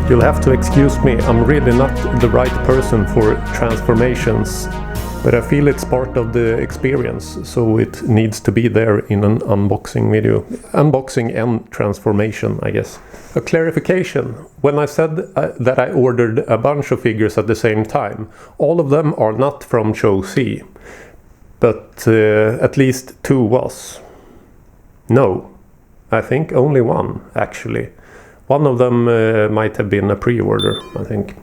You'll have to excuse me, I'm really not the right person for transformations, but I feel it's part of the experience, so it needs to be there in an unboxing video. Unboxing and transformation, I guess. A clarification, when I said that I ordered a bunch of figures at the same time, all of them are not from Show C, but at least 2 was. No, I think only 1, actually. One of them might have been a pre-order, I think.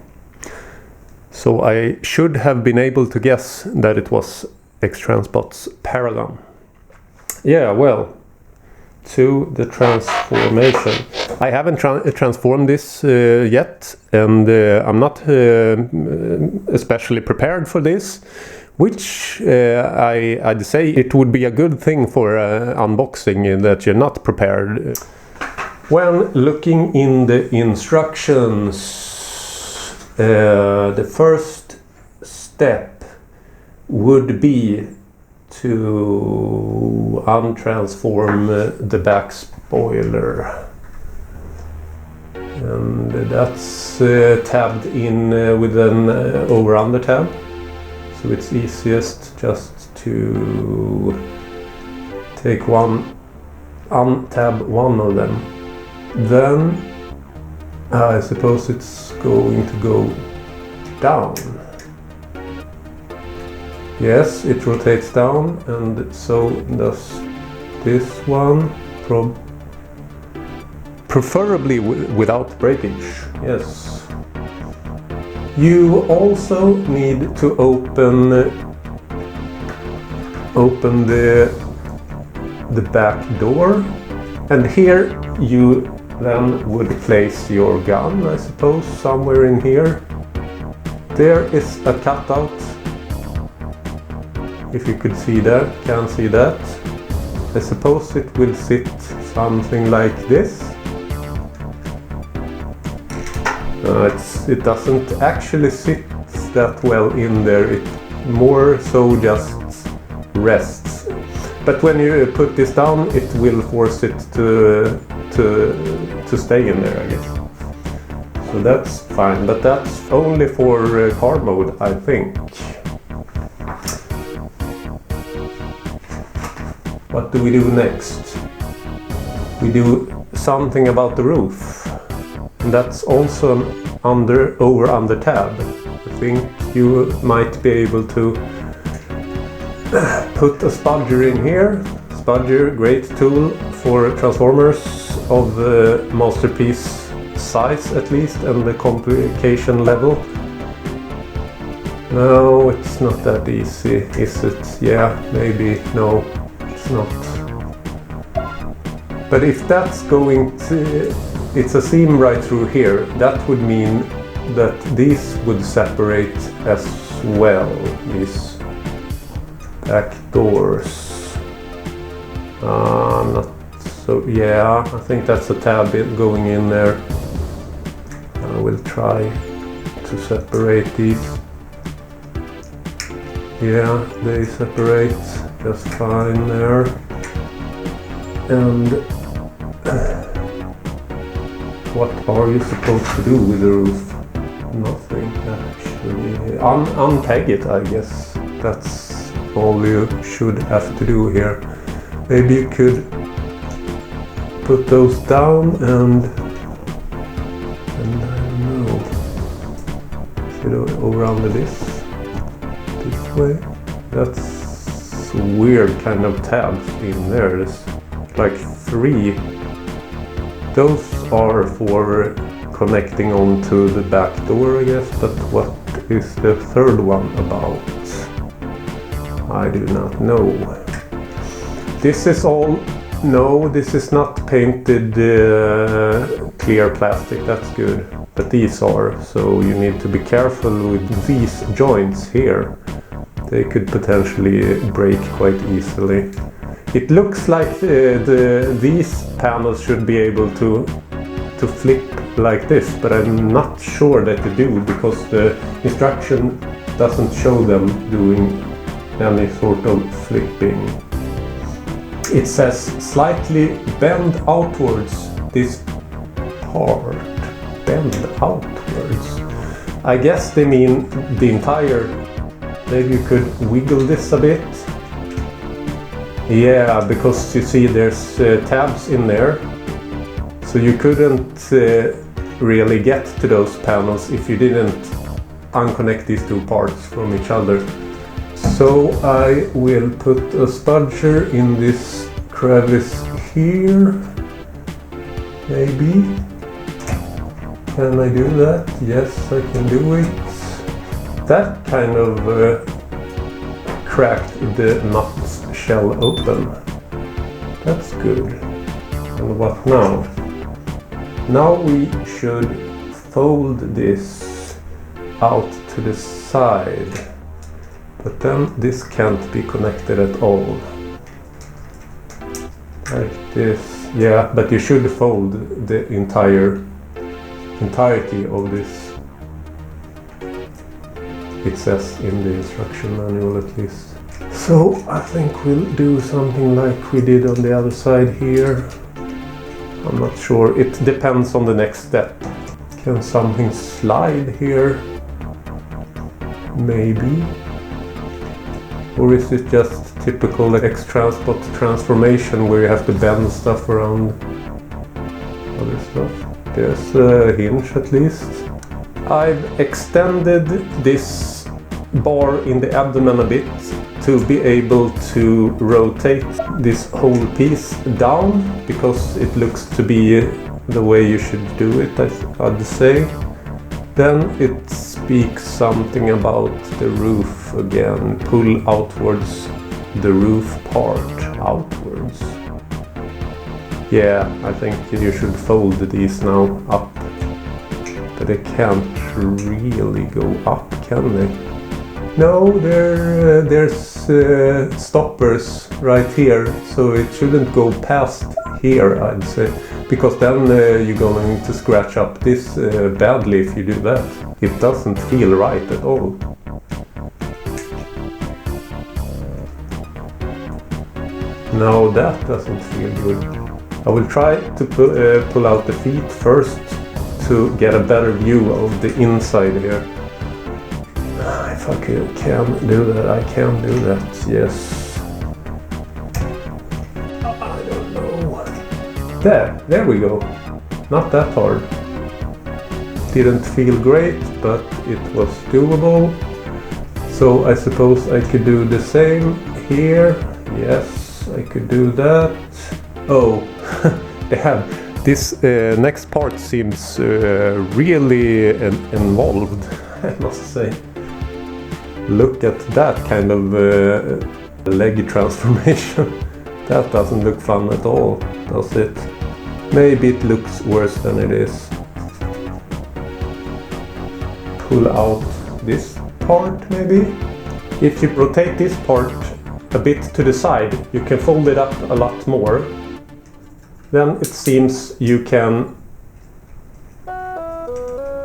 So I should have been able to guess that it was X-Transbots Paragon. Yeah, well, to the transformation. I haven't transformed this yet, and I'm not especially prepared for this, which I'd say it would be a good thing for unboxing that you're not prepared. When looking in the instructions, the first step would be to untransform the back spoiler, and that's tabbed in with an over-under tab, so it's easiest just to take untab one of them. Then I suppose it's going to go down. Yes, it rotates down, and so does this one, preferably without breakage. Yes. You also need to open the back door, and here you then would place your gun, I suppose, somewhere in here. There is a cutout, if you could see that, can see that. I suppose it will sit something like this. It doesn't actually sit that well in there, it more so just rests. But when you put this down, it will force it to stay in there, I guess. So that's fine, but that's only for car mode, I think. What do we do next? We do something about the roof. And that's also an over-under tab. I think you might be able to put a spudger in here. Spudger, great tool for transformers of masterpiece size at least, and the complication level. No, it's not that easy, is it? Yeah, maybe. No, it's not. But if that's going to... It's a seam right through here. That would mean that these would separate as well, these back doors. Not so, yeah, I think that's a tab going in there. I will try to separate these. Yeah, they separate just fine there. And what are you supposed to do with the roof? Nothing, actually. Untag it, I guess. That's all you should have to do here. Maybe you could put those down and I don't know. Should I over under this way? That's weird kind of tabs in there. There's like 3. Those are for connecting onto the back door, I guess, but what is the third one about? I do not know. This is all... No, this is not painted clear plastic, that's good. But these are, so you need to be careful with these joints here. They could potentially break quite easily. It looks like these panels should be able to flip like this, but I'm not sure that they do, because the instruction doesn't show them doing any sort of flipping. It says slightly bend outwards. This part bend outwards. I guess they mean the entire. Maybe you could wiggle this a bit. Yeah, because you see there's tabs in there. So you couldn't really get to those panels if you didn't unconnect these two parts from each other. So I will put a spudger in this crevice here. Maybe. Can I do that? Yes, I can do it. That kind of cracked the nut shell open. That's good. And what now? Now we should fold this out to the side. But then this can't be connected at all. Like this. Yeah, but you should fold the entirety of this. It says in the instruction manual at least. So I think we'll do something like we did on the other side here. I'm not sure, it depends on the next step. Can something slide here? Maybe. Or is it just typical X-Transbot transformation where you have to bend stuff around other stuff? There's a hinge at least. I've extended this bar in the abdomen a bit to be able to rotate this whole piece down, because it looks to be the way you should do it, I'd say. Then it speaks something about the roof again. Pull outwards the roof part outwards. Yeah, I think you should fold these now up. But they can't really go up, can they? No, there's stoppers right here, so it shouldn't go past here, I'd say. Because then you're going to scratch up this badly if you do that. It doesn't feel right at all. No, that doesn't feel good. I will try to pull out the feet first to get a better view of the inside here. If I can do that, I can do that, yes. I don't know. There we go. Not that hard. Didn't feel great, but it was doable. So I suppose I could do the same here. Yes, I could do that. Oh, they have this next part seems really involved, I must say. Look at that kind of leg transformation. That doesn't look fun at all, does it? Maybe it looks worse than it is. Pull out this part maybe. If you rotate this part a bit to the side, you can fold it up a lot more. Then it seems you can,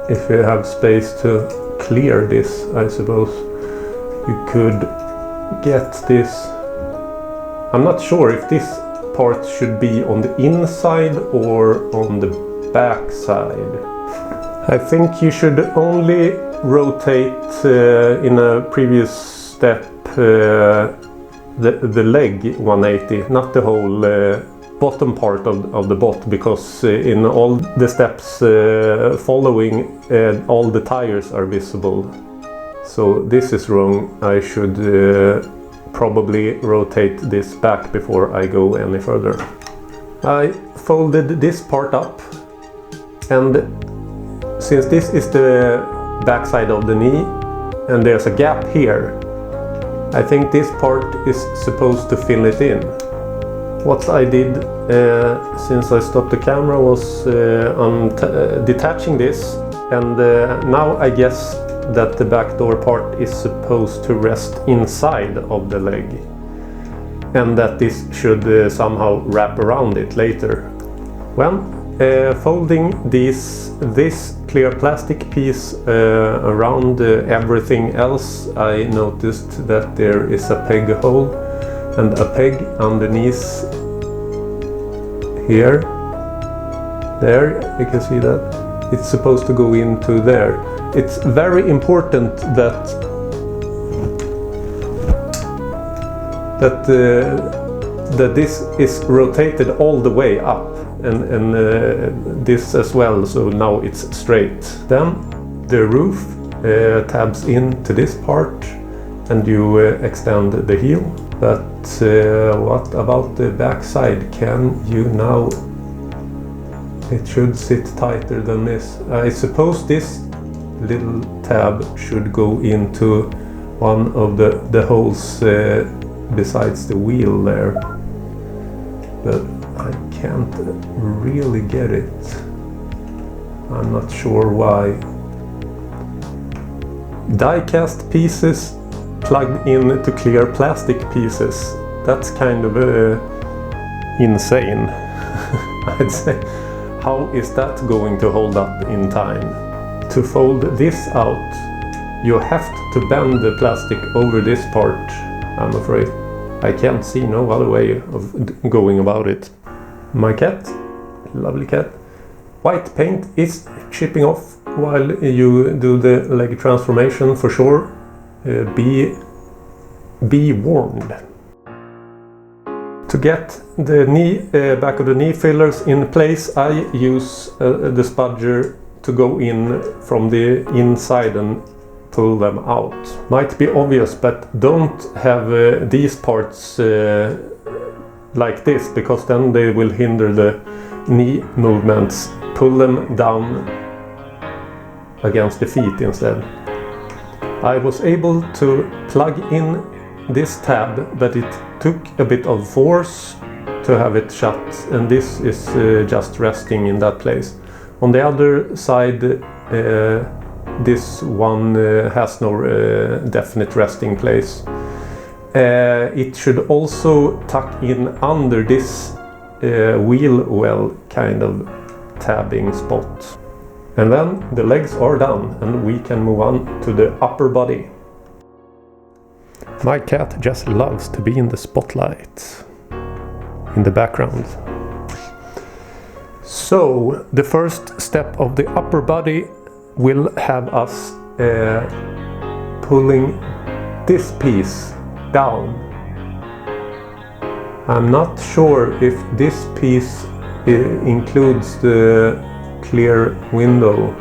if you have space to clear this, I suppose, you could get this. I'm not sure if this part should be on the inside or on the back side. I think you should only rotate in a previous step the leg 180, not the whole bottom part of the bot, because in all the steps following all the tires are visible. So this is wrong. I should probably rotate this back before I go any further. I folded this part up, and since this is the back side of the knee and there's a gap here, I think this part is supposed to fill it in. What I did since I stopped the camera was detaching this, and now I guess that the back door part is supposed to rest inside of the leg, and that this should somehow wrap around it later. When folding this clear plastic piece around everything else, I noticed that there is a peg hole and a peg underneath here. There, you can see that. It's supposed to go into there. It's very important that this is rotated all the way up, and this as well, so now it's straight. Then the roof tabs into this part, and you extend the heel. But what about the back side? Can you now? It should sit tighter than this. I suppose this little tab should go into one of the holes besides the wheel there, but I can't really get it. I'm not sure why. Die-cast pieces plugged into clear plastic pieces. That's kind of insane, I'd say. How is that going to hold up in time? To fold this out, you have to bend the plastic over this part, I'm afraid. I can't see no other way of going about it. My cat, lovely cat. White paint is chipping off while you do the leg transformation for sure. Be warned. To get the knee, back of the knee fillers in place, I use the spudger to go in from the inside and pull them out. Might be obvious, but don't have these parts like this, because then they will hinder the knee movements. Pull them down against the feet instead. I was able to plug in this tab, but it took a bit of force to have it shut, and this is just resting in that place. On the other side, this one has no definite resting place. It should also tuck in under this wheel well kind of tabbing spot. And then the legs are done, and we can move on to the upper body. My cat just loves to be in the spotlight, in the background. So the first step of the upper body will have us pulling this piece down. I'm not sure if this piece includes the clear window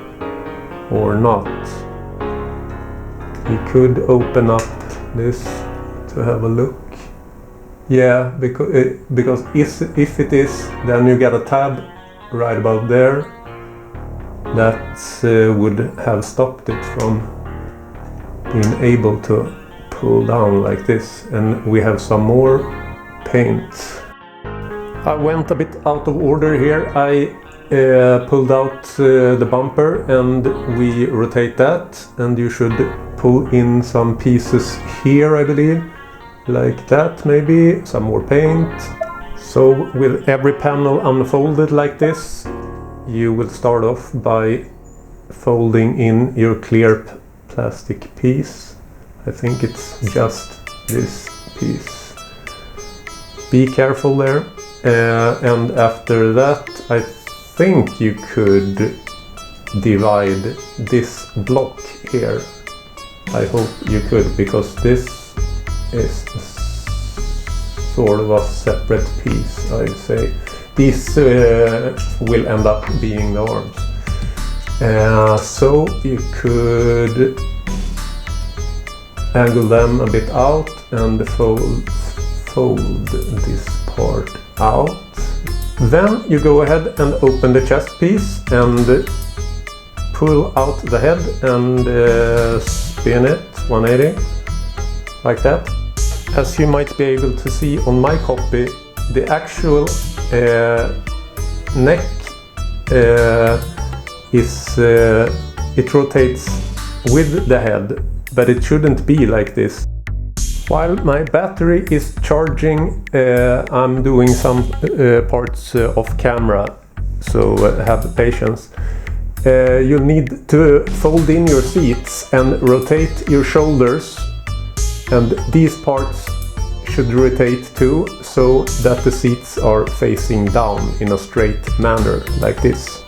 or not. We could open up this to have a look. Yeah, because if it is, then you get a tab right about there that would have stopped it from being able to pull down like this, and we have some more paint. I went a bit out of order here. I pulled out the bumper, and we rotate that, and you should pull in some pieces here, I believe, like that, maybe some more paint. So with every panel unfolded like this, you will start off by folding in your clear plastic piece. I think it's just this piece. Be careful there. And after that, I think you could divide this block here. I hope you could, because this is sort of a separate piece, I'd say. These will end up being the arms. So you could angle them a bit out and fold this part out. Then you go ahead and open the chest piece and pull out the head and spin it 180 like that. As you might be able to see on my copy, the actual neck it rotates with the head, but it shouldn't be like this. While my battery is charging, I'm doing some parts off camera, so have patience. You'll need to fold in your seats and rotate your shoulders, and these parts should rotate too, so that the seats are facing down in a straight manner, like this.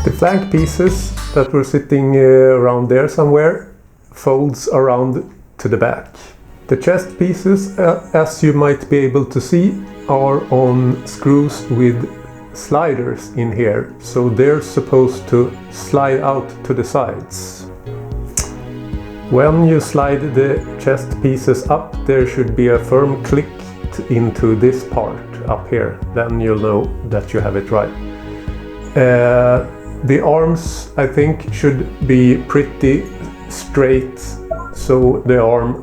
The flank pieces that were sitting around there somewhere folds around to the back. The chest pieces, as you might be able to see, are on screws with sliders in here, so they're supposed to slide out to the sides. When you slide the chest pieces up, there should be a firm click into this part up here, then you'll know that you have it right. The arms, I think, should be pretty straight, so the arm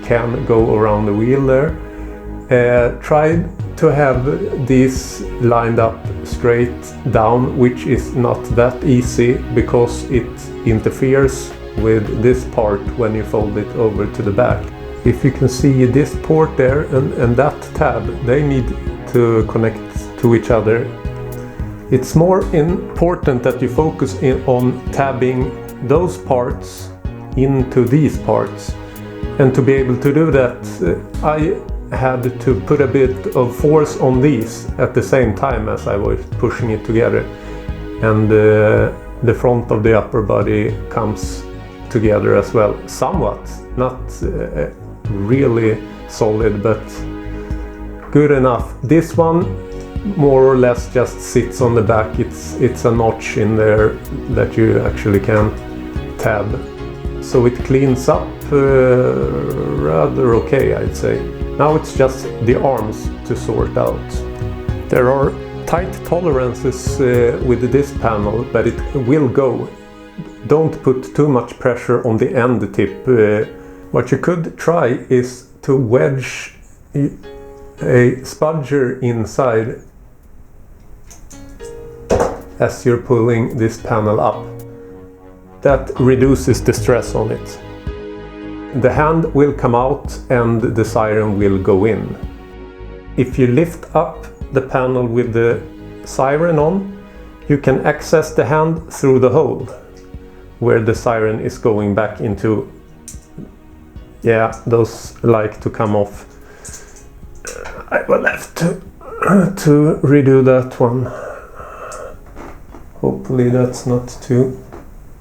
can go around the wheel there. Try to have these lined up straight down, which is not that easy because it interferes with this part when you fold it over to the back. If you can see this port there and that tab, they need to connect to each other. It's more important that you focus on tabbing those parts into these parts. And to be able to do that, I had to put a bit of force on these at the same time as I was pushing it together. And the front of the upper body comes together as well, somewhat, not really solid, but good enough. This one more or less just sits on the back. It's a notch in there that you actually can tab, so it cleans up rather okay, I'd say. Now it's just the arms to sort out. There are tight tolerances with this panel, but it will go. Don't put too much pressure on the end tip. What you could try is to wedge a spudger inside as you're pulling this panel up. That reduces the stress on it. The hand will come out and the siren will go in. If you lift up the panel with the siren on, you can access the hand through the hole where the siren is going back into. Yeah, those like to come off. I will have to redo that one. Hopefully that's not too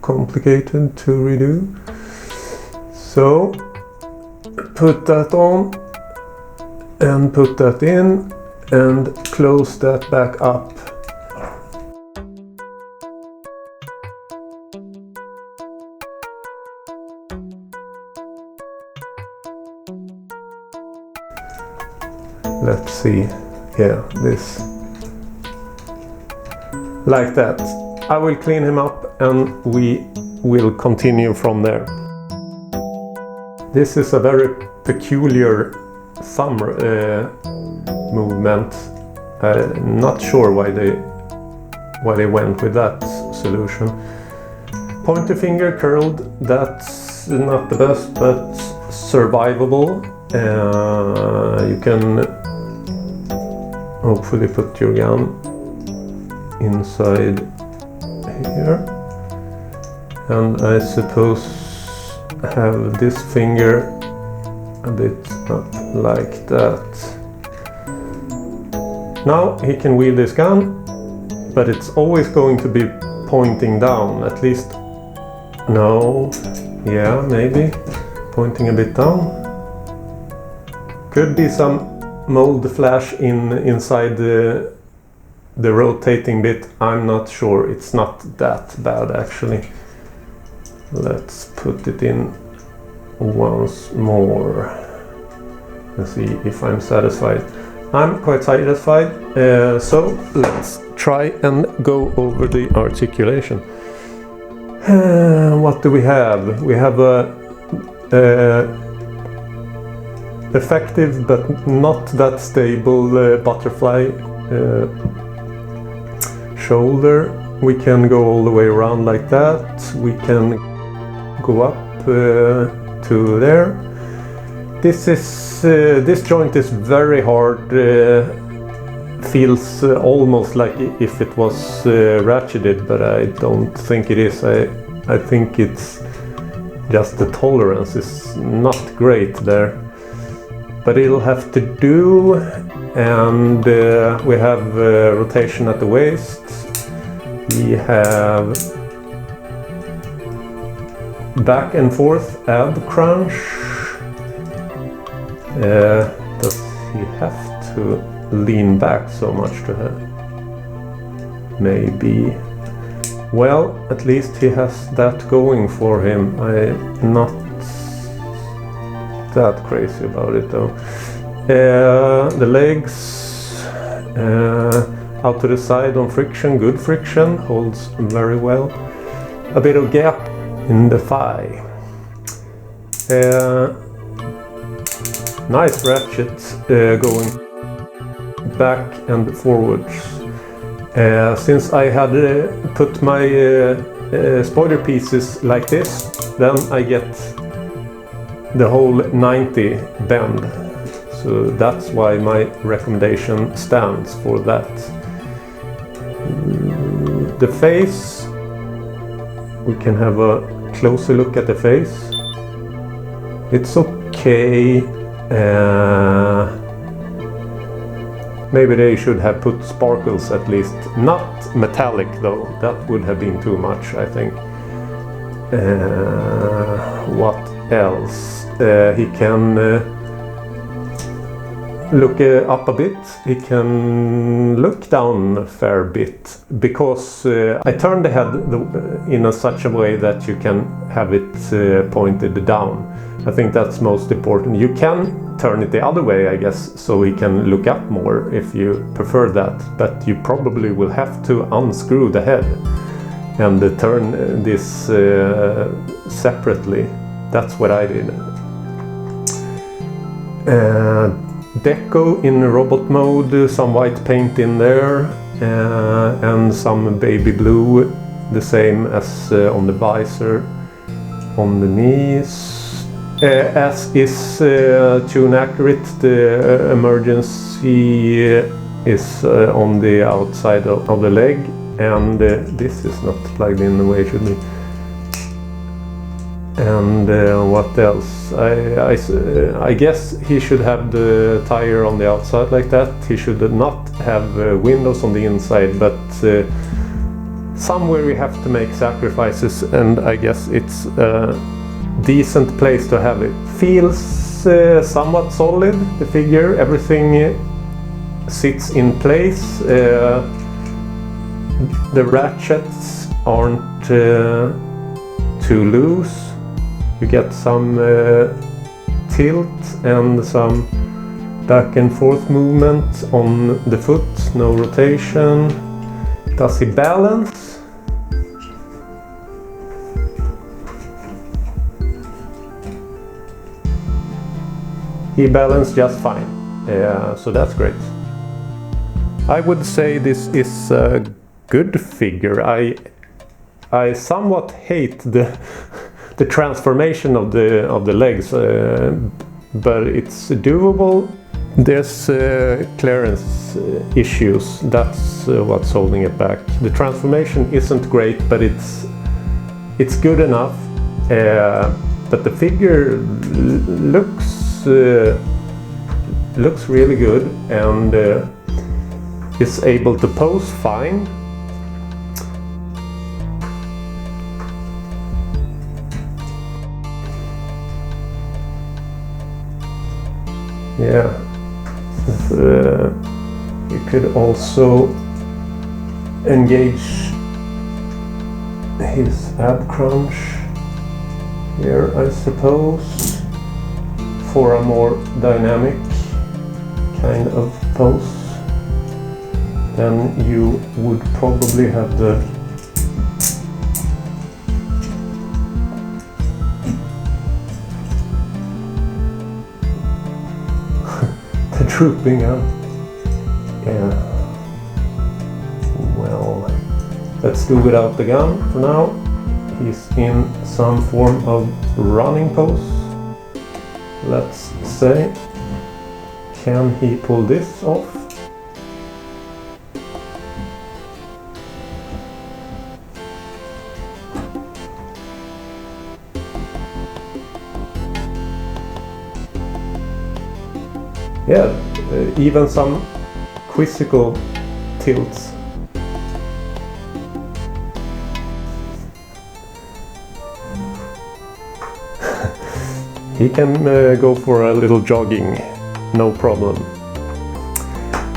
complicated to redo. So put that on and put that in and close that back up. Let's see, yeah, this. Like that. I will clean him up and we will continue from there. This is a very peculiar thumb movement. I'm not sure why they went with that solution. Pointer finger curled, that's not the best, but survivable. You can hopefully put your gun inside here, and I suppose have this finger a bit up like that. Now he can wield this gun, but it's always going to be pointing down, at least. No, yeah, maybe pointing a bit down. Could be some mold flash inside the rotating bit. I'm not sure. It's not that bad actually. Let's put it in once more and see if I'm satisfied. I'm quite satisfied, so let's try and go over the articulation. What do we have? We have a effective but not that stable butterfly shoulder. We can go all the way around like that. We can go up to there. This joint is very hard. Feels almost like if it was ratcheted, but I don't think it is. I think it's just the tolerance is not great there. but it'll have to do. And we have rotation at the waist. We have back and forth ab crunch. Does he have to lean back so much to have? Maybe. Well, at least he has that going for him. I'm not that crazy about it though. The legs out to the side on friction, good friction, holds very well. A bit of gap in the thigh. Nice ratchets going back and forwards. Since I had put my spoiler pieces like this, then I get the whole 90 bend. So that's why my recommendation stands for that. The face, we can have a closer look at the face. It's okay. Maybe they should have put sparkles at least. Not metallic though, that would have been too much, I think. What else? He can look up a bit. He can look down a fair bit, because I turned the head in such a way that you can have it pointed down. I think that's most important. You can turn it the other way, I guess, so he can look up more if you prefer that, but you probably will have to unscrew the head and turn this separately. That's what I did. Deco in robot mode, some white paint in there, and some baby blue, the same as on the visor, on the knees. As is tune accurate, the emergency is on the outside of the leg, and this is not plugged in the way it should be. And what else? I guess he should have the tire on the outside like that. He should not have windows on the inside, but somewhere we have to make sacrifices, and I guess it's a decent place to have it. Feels somewhat solid, the figure, everything sits in place. The ratchets aren't too loose. You get some tilt and some back and forth movement on the foot, no rotation. Does he balance? He balanced just fine, so that's great. I would say this is a good figure. I somewhat hate the transformation of the legs, but it's doable. There's clearance issues. That's what's holding it back. The transformation isn't great, but it's good enough. But the figure looks really good, and is able to pose fine. Yeah, you could also engage his ab crunch here, I suppose, for a more dynamic kind of pose. Then you would probably have the drooping out. Yeah. Well, let's do without the gun for now. He's in some form of running pose. Let's say, can he pull this off? yeah, even some quizzical tilts. He can go for a little jogging, no problem.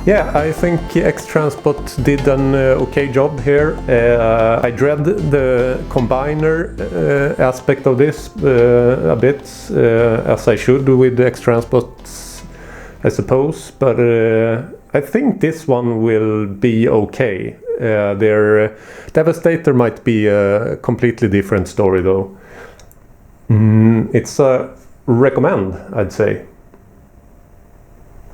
Yeah, I think X-Transbot did an okay job here. I dread the combiner aspect of this a bit, as I should with X-Transbots, I suppose, but I think this one will be okay. Their Devastator might be a completely different story though. It's a recommend, I'd say.